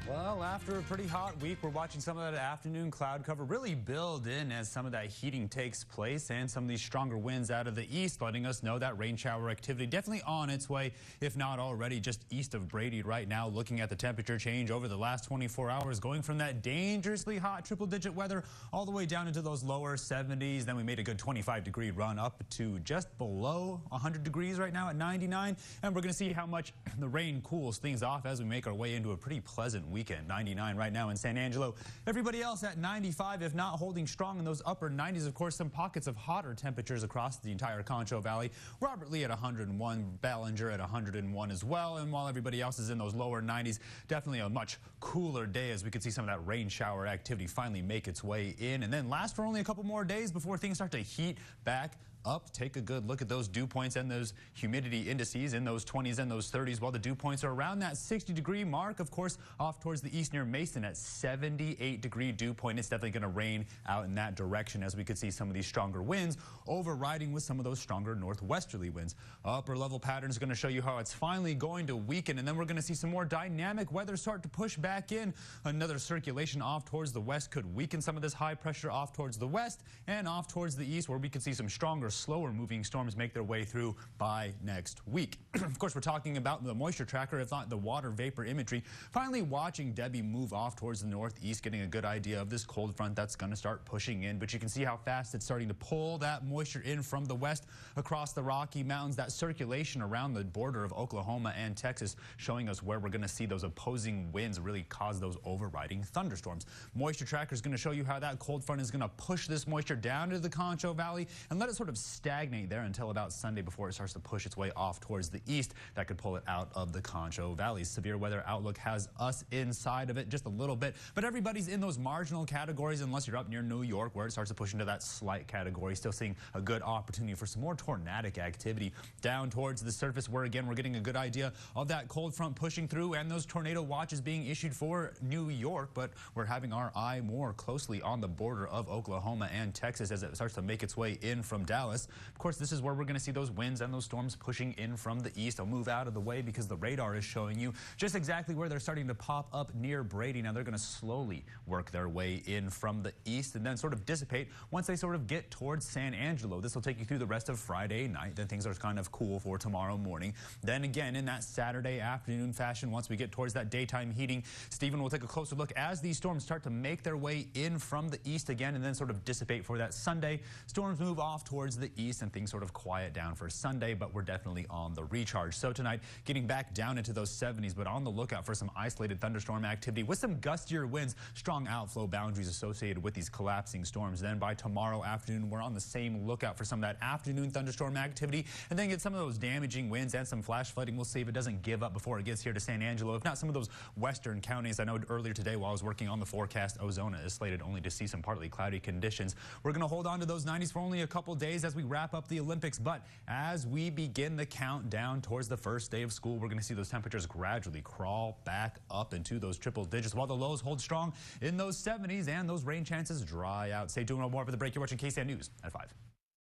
Well, after a pretty hot week, we're watching some of that afternoon cloud cover really build in as some of that heating takes place and some of these stronger winds out of the east letting us know that rain shower activity definitely on its way, if not already just east of Brady right now. Looking at the temperature change over the last 24 hours, going from that dangerously hot triple-digit weather all the way down into those lower 70s. Then we made a good 25-degree run up to just below 100 degrees right now at 99. And we're going to see how much the rain cools things off as we make our way into a pretty pleasant weekend. 99 right now in San Angelo. Everybody else at 95, if not holding strong in those upper 90s. Of course, some pockets of hotter temperatures across the entire Concho Valley. Robert Lee at 101, Ballinger at 101 as well. And while everybody else is in those lower 90s, definitely a much cooler day as we could see some of that rain shower activity finally make its way in and then last for only a couple more days before things start to heat back up. Take a good look at those dew points and those humidity indices in those 20s and those 30s, while the dew points are around that 60-degree mark. Of course, off towards the east near Mason at 78-degree dew point. It's definitely going to rain out in that direction as we could see some of these stronger winds overriding with some of those stronger northwesterly winds. Upper level patterns going to show you how it's finally going to weaken, and then we're going to see some more dynamic weather start to push back in. Another circulation off towards the west could weaken some of this high pressure off towards the west and off towards the east, where we could see some stronger, slower moving storms make their way through by next week. Of course, we're talking about the moisture tracker, if not the water vapor imagery. Finally watching Debbie move off towards the northeast, getting a good idea of this cold front that's going to start pushing in. But you can see how fast it's starting to pull that moisture in from the west across the Rocky Mountains. That circulation around the border of Oklahoma and Texas showing us where we're going to see those opposing winds really cause those overriding thunderstorms. Moisture tracker is going to show you how that cold front is going to push this moisture down to the Concho Valley and let it sort of stagnate there until about Sunday before it starts to push its way off towards the east. That could pull it out of the Concho Valley. Severe weather outlook has us inside of it just a little bit, but everybody's in those marginal categories unless you're up near New York, where it starts to push into that slight category. Still seeing a good opportunity for some more tornadic activity down towards the surface, where again we're getting a good idea of that cold front pushing through and those tornado watches being issued for New York. But we're having our eye more closely on the border of Oklahoma and Texas as it starts to make its way in from Dallas. Of course, this is where we're going to see those winds and those storms pushing in from the east. I'll move out of the way because the radar is showing you just exactly where they're starting to pop up near Brady. Now they're going to slowly work their way in from the east and then sort of dissipate once they sort of get towards San Angelo. This will take you through the rest of Friday night. Then things are kind of cool for tomorrow morning. Then again in that Saturday afternoon fashion, once we get towards that daytime heating, Stephen will take a closer look as these storms start to make their way in from the east again and then sort of dissipate for that Sunday. Storms move off towards the east and things sort of quiet down for Sunday, but we're definitely on the recharge. So tonight, getting back down into those 70s, but on the lookout for some isolated thunderstorm activity with some gustier winds, strong outflow boundaries associated with these collapsing storms. Then by tomorrow afternoon, we're on the same lookout for some of that afternoon thunderstorm activity and then get some of those damaging winds and some flash flooding. We'll see if it doesn't give up before it gets here to San Angelo. If not, some of those western counties. I know earlier today while I was working on the forecast, Ozona is slated only to see some partly cloudy conditions. We're going to hold on to those 90s for only a couple days as we wrap up the Olympics, but as we begin the countdown towards the first day of school, we're going to see those temperatures gradually crawl back up into those triple digits while the lows hold strong in those 70s and those rain chances dry out. Stay tuned for more for the break. You're watching KSAN News at 5.